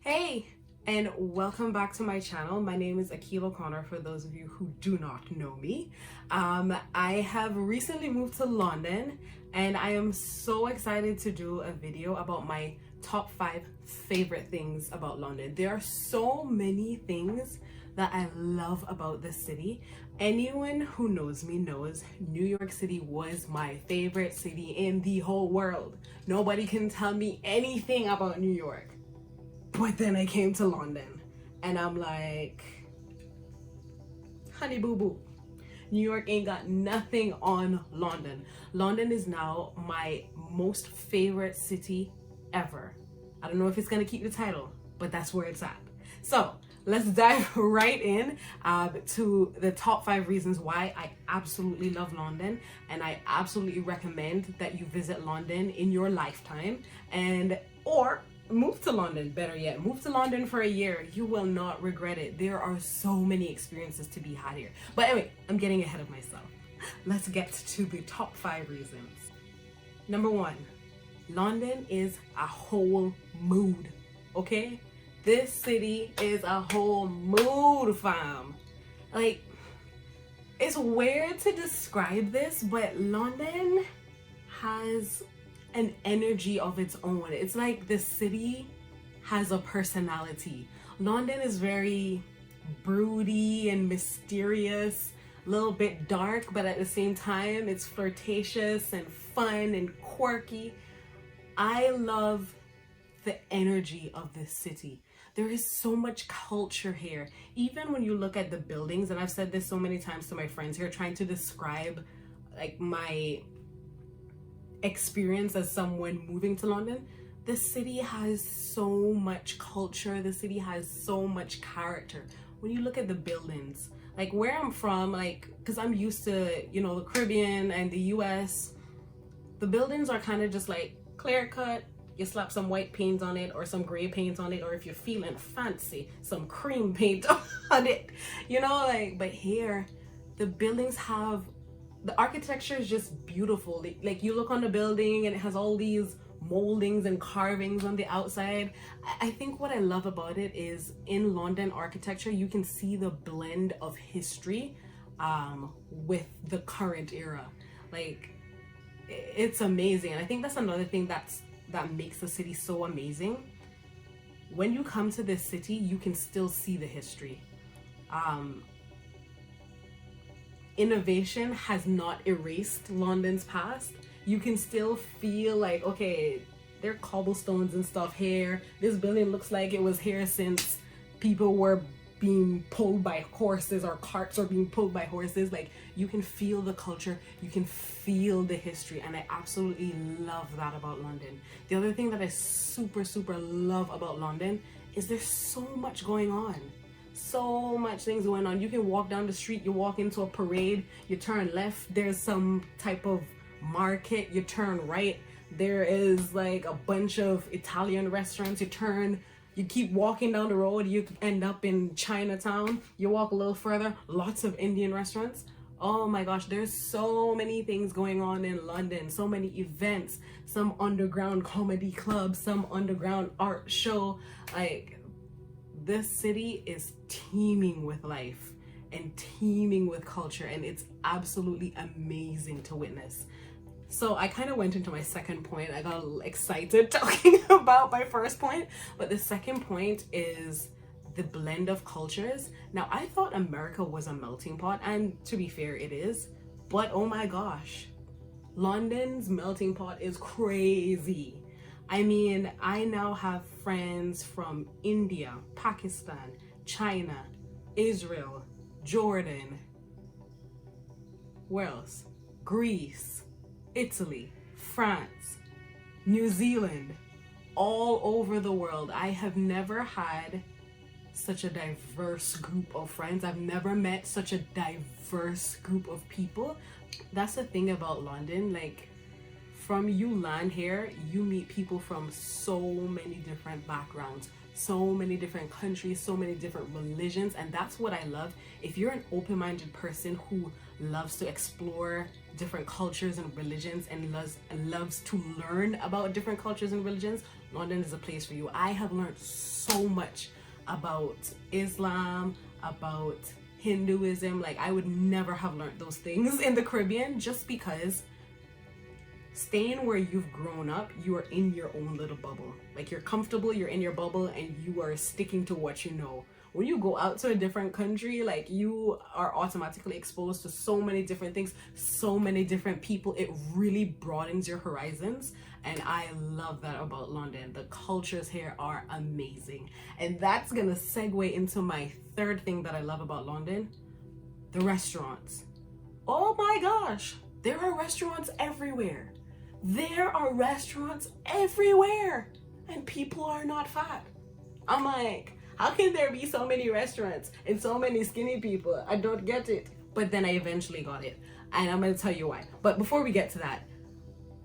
Hey, and welcome back to my channel. My name is Akil O'Connor, for those of you who do not know me. I have recently moved to London, and I am so excited to do a video about my top 5 favorite things about London. There are so many things that I love about this city. Anyone who knows me knows New York City was my favorite city in the whole world. Nobody can tell me anything about New York. But then I came to London and I'm like, honey boo boo, New York ain't got nothing on London. London is now my most favorite city ever. I don't know if it's gonna keep the title, but that's where it's at. So let's dive right in to the top 5 reasons why I absolutely love London, and I absolutely recommend that you visit London in your lifetime, or move to London. Better yet, move to London for a year. You will not regret it. There are so many experiences to be had here. But anyway, I'm getting ahead of myself. Let's get to the top 5 reasons. Number 1, London is a whole mood, okay? This city is a whole mood, fam. Like, it's weird to describe this, but London has an energy of its own. It's like the city has a personality. London is very broody and mysterious, a little bit dark, but at the same time it's flirtatious and fun and quirky. I love the energy of this city. There is so much culture here. Even when you look at the buildings, and I've said this so many times to my friends here, trying to describe like my experience as someone moving to London, the city has so much culture. The city has so much character. When you look at the buildings, like where I'm from, like, because I'm used to, the Caribbean and the US, the buildings are kind of just like clear cut. You slap some white paint on it or some gray paint on it, or if you're feeling fancy, some cream paint on it, but here the buildings have, the architecture is just beautiful. Like you look on the building and it has all these moldings and carvings on the outside. I think what I love about it is in London architecture, you can see the blend of history with the current era. Like, it's amazing. And I think that's another thing that makes the city so amazing. When you come to this city, you can still see the history. Innovation has not erased London's past. You can still feel like, okay, there are cobblestones and stuff here. This building looks like it was here since people were being pulled by horses, or carts are being pulled by horses. Like, you can feel the culture, you can feel the history, and I absolutely love that about London. The other thing that I super love about London is there's so much going on. So much things going on. You can walk down the street, you walk into a parade, you turn left, there's some type of market, you turn right, there is like a bunch of Italian restaurants, you keep walking down the road, you end up in Chinatown, you walk a little further, lots of Indian restaurants. Oh my gosh, there's so many things going on in London, so many events, some underground comedy clubs, some underground art show. Like, this city is teeming with life and teeming with culture, and it's absolutely amazing to witness. So I kind of went into my second point. I got a little excited talking about my first point, but the second point is the blend of cultures. Now, I thought America was a melting pot, and to be fair, it is, but oh my gosh, London's melting pot is crazy. I mean, I now have friends from India, Pakistan, China, Israel, Jordan, where else? Greece, Italy, France, New Zealand, all over the world. I have never had such a diverse group of friends. I've never met such a diverse group of people. That's the thing about London. Like, from you land here, you meet people from so many different backgrounds, so many different countries, so many different religions, and that's what I love. If you're an open-minded person who loves to explore different cultures and religions and loves to learn about different cultures and religions, London is a place for you. I have learned so much about Islam, about Hinduism. Like, I would never have learned those things in the Caribbean, just because staying where you've grown up, you are in your own little bubble. Like, you're comfortable, you're in your bubble, and you are sticking to what you know. When you go out to a different country, like, you are automatically exposed to so many different things, so many different people. It really broadens your horizons, and I love that about London. The cultures here are amazing. And that's gonna segue into my third thing that I love about London: the restaurants. Oh my gosh, there are restaurants everywhere. There are restaurants everywhere, and people are not fat. I'm like, how can there be so many restaurants and so many skinny people? I don't get it. But then I eventually got it, and I'm gonna tell you why. But before we get to that,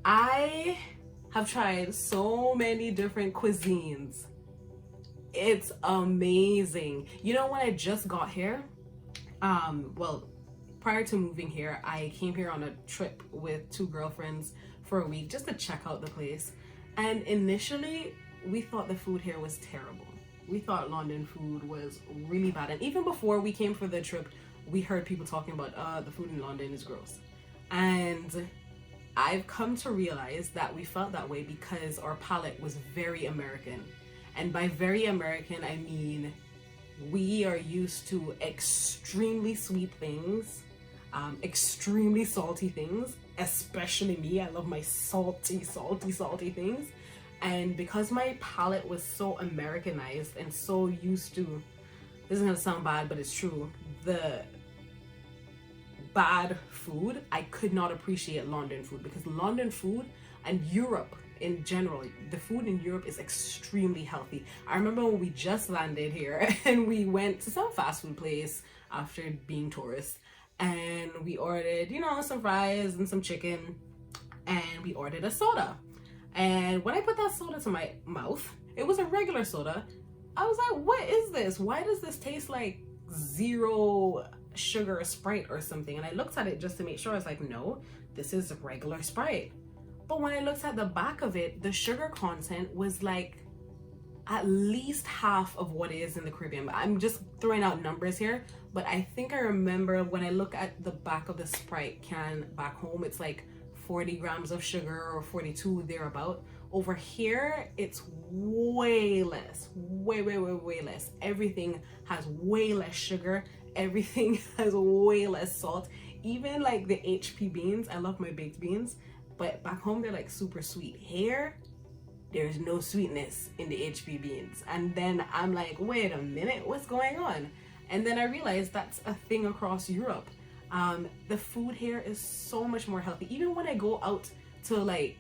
I have tried so many different cuisines. It's amazing. You know, when I just got here, well, prior to moving here, I came here on a trip with 2 girlfriends for a week just to check out the place. And initially, we thought the food here was terrible. We thought London food was really bad. And even before we came for the trip, we heard people talking about, the food in London is gross. And I've come to realize that we felt that way because our palate was very American. And by very American, I mean we are used to extremely sweet things, extremely salty things, especially me. I love my salty things. And because my palate was so Americanized and so used to, this is gonna sound bad, but it's true, the bad food, I could not appreciate London food, because London food and Europe in general, the food in Europe is extremely healthy. I remember when we just landed here and we went to some fast food place after being tourists, and we ordered, you know, some fries and some chicken, and we ordered a soda. And when I put that soda to my mouth, it was a regular soda. I was like, what is this? Why does this taste like zero sugar Sprite or something? And I looked at it just to make sure. I was like, no, this is regular Sprite. But when I looked at the back of it, the sugar content was like at least half of what is in the Caribbean. I'm just throwing out numbers here, but I think I remember when I look at the back of the Sprite can back home, it's like 40 grams of sugar, or 42, thereabout. Over here, it's way less, way less. Everything has way less sugar. Everything has way less salt. Even like the HP beans, I love my baked beans, but back home they're like super sweet. Here, there's no sweetness in the HP beans. And then I'm like, wait a minute, what's going on? And then I realized that's a thing across Europe. The food here is so much more healthy. Even when I go out to like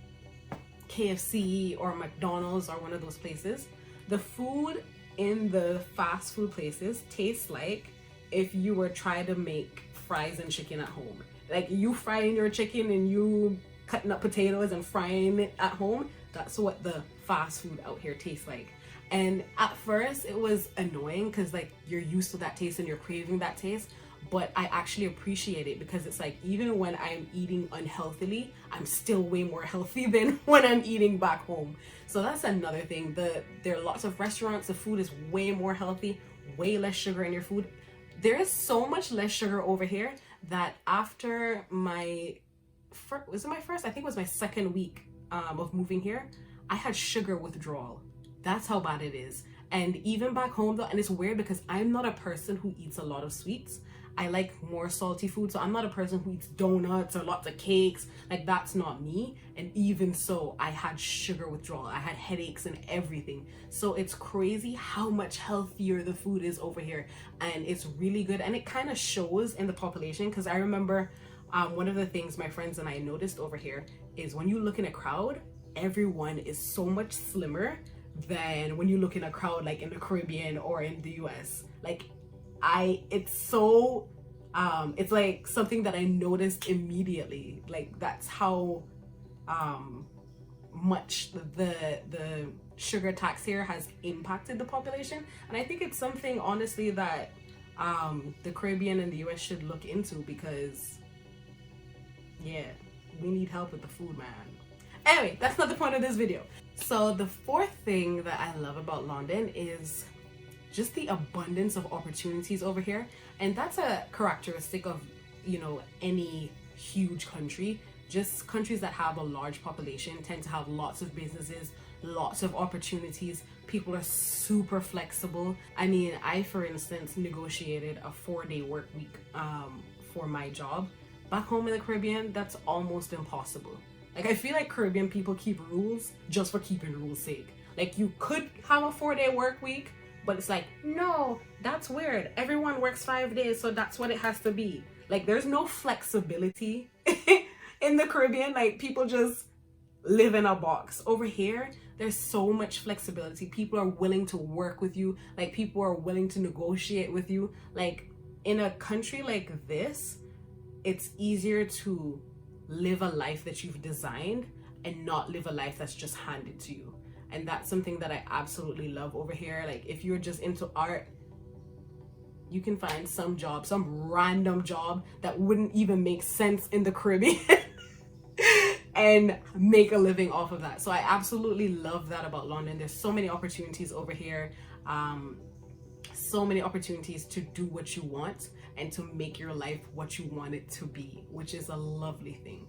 KFC or McDonald's or one of those places, the food in the fast food places tastes like if you were trying to make fries and chicken at home. Like, you frying your chicken and you cutting up potatoes and frying it at home. That's what the fast food out here tastes like. And at first it was annoying because like you're used to that taste and you're craving that taste. But I actually appreciate it because it's like, even when I'm eating unhealthily, I'm still way more healthy than when I'm eating back home. So that's another thing. There are lots of restaurants, the food is way more healthy, way less sugar in your food. There is so much less sugar over here that after my was it my first? I think it was my second week of moving here, I had sugar withdrawal. That's how bad it is. And even back home though, and it's weird because I'm not a person who eats a lot of sweets. I like more salty food, so I'm not a person who eats donuts or lots of cakes. Like, that's not me. And even so, I had sugar withdrawal. I had headaches and everything. So it's crazy how much healthier the food is over here, and it's really good. And it kind of shows in the population, because I remember one of the things my friends and I noticed over here is when you look in a crowd, everyone is so much slimmer than when you look in a crowd like in the Caribbean or in the US. Like, it's so it's like something that I noticed immediately. Like, that's how much the sugar tax here has impacted the population. And I think it's something, honestly, that the Caribbean and the US should look into, because yeah, we need help with the food, man. Anyway, that's not the point of this video. So the fourth thing that I love about London is just the abundance of opportunities over here. And that's a characteristic of, you know, any huge country. Just countries that have a large population tend to have lots of businesses, lots of opportunities. People are super flexible. I mean, I, for instance, negotiated a 4-day work week for my job. Back home in the Caribbean, that's almost impossible. Like, I feel like Caribbean people keep rules just for keeping rules' sake. Like, you could have a 4-day work week, but it's like, no, that's weird. Everyone works 5 days, so that's what it has to be. Like, there's no flexibility in the Caribbean. Like, people just live in a box. Over here, there's so much flexibility. People are willing to work with you. Like, people are willing to negotiate with you. Like, in a country like this, it's easier to live a life that you've designed and not live a life that's just handed to you. And that's something that I absolutely love over here. Like, if you're just into art, you can find some job, some random job that wouldn't even make sense in the Caribbean and make a living off of that. So I absolutely love that about London. There's so many opportunities over here, so many opportunities to do what you want and to make your life what you want it to be, which is a lovely thing.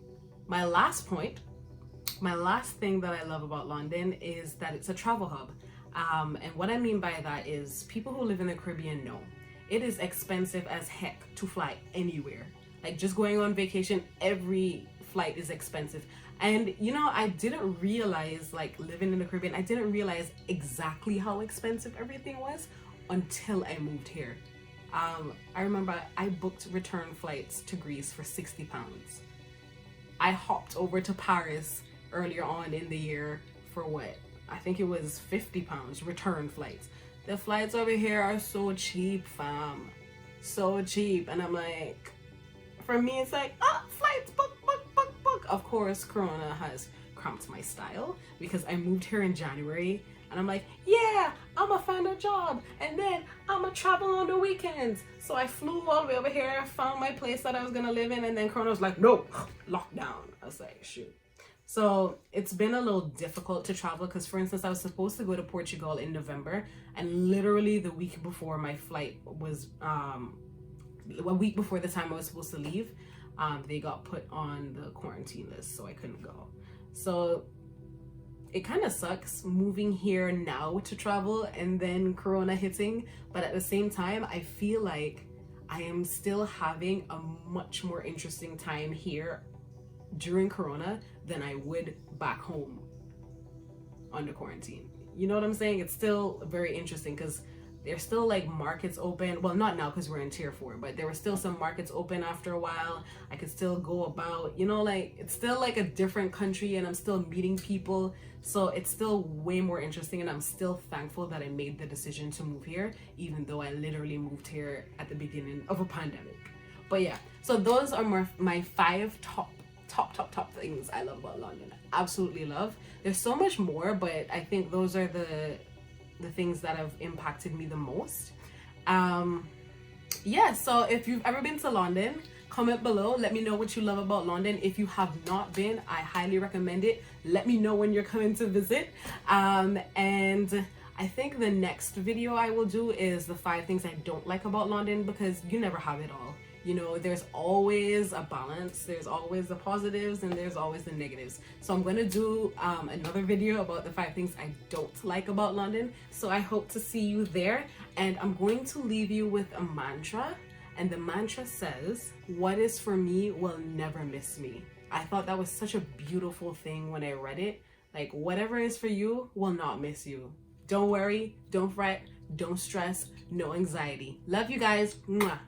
My last thing that I love about London is that it's a travel hub. And what I mean by that is, people who live in the Caribbean know it is expensive as heck to fly anywhere. Like, just going on vacation, every flight is expensive. And you know, I didn't realize, like, living in the Caribbean, I didn't realize exactly how expensive everything was until I moved here. I remember I booked return flights to Greece for £60. I hopped over to Paris earlier on in the year for what? I think it was £50 return flights. The flights over here are so cheap, fam. So cheap. And I'm like, for me, it's like, flights, book. Of course, Corona has cramped my style because I moved here in January. And I'm like, yeah, I'm gonna find a job and then I'm gonna travel on the weekends. So I flew all the way over here, found my place that I was gonna live in, and then Corona was like, no, lockdown. I was like, shoot. So it's been a little difficult to travel because, for instance, I was supposed to go to Portugal in November, and literally the week before my flight was, a week before the time I was supposed to leave, they got put on the quarantine list, so I couldn't go. So it kind of sucks moving here now to travel and then Corona hitting, but at the same time, I feel like I am still having a much more interesting time here during Corona than I would back home under quarantine. You know what I'm saying? It's still very interesting because there's still like markets open. Well, not now because we're in tier 4, but there were still some markets open after a while. I could still go about, you know, like it's still like a different country and I'm still meeting people. So it's still way more interesting, and I'm still thankful that I made the decision to move here, even though I literally moved here at the beginning of a pandemic. But yeah, so those are my 5 top things I love about London. Absolutely love. There's so much more, but I think those are the things that have impacted me the most. Yeah, so if you've ever been to London, comment below. Let me know what you love about London. If you have not been, I highly recommend it. Let me know when you're coming to visit. And I think the next video I will do is the 5 things I don't like about London, because you never have it all. You know, there's always a balance. There's always the positives and there's always the negatives. So I'm going to do another video about the 5 things I don't like about London. So I hope to see you there. And I'm going to leave you with a mantra. And the mantra says, what is for me will never miss me. I thought that was such a beautiful thing when I read it. Like, whatever is for you will not miss you. Don't worry, don't fret, don't stress, no anxiety. Love you guys. Mwah.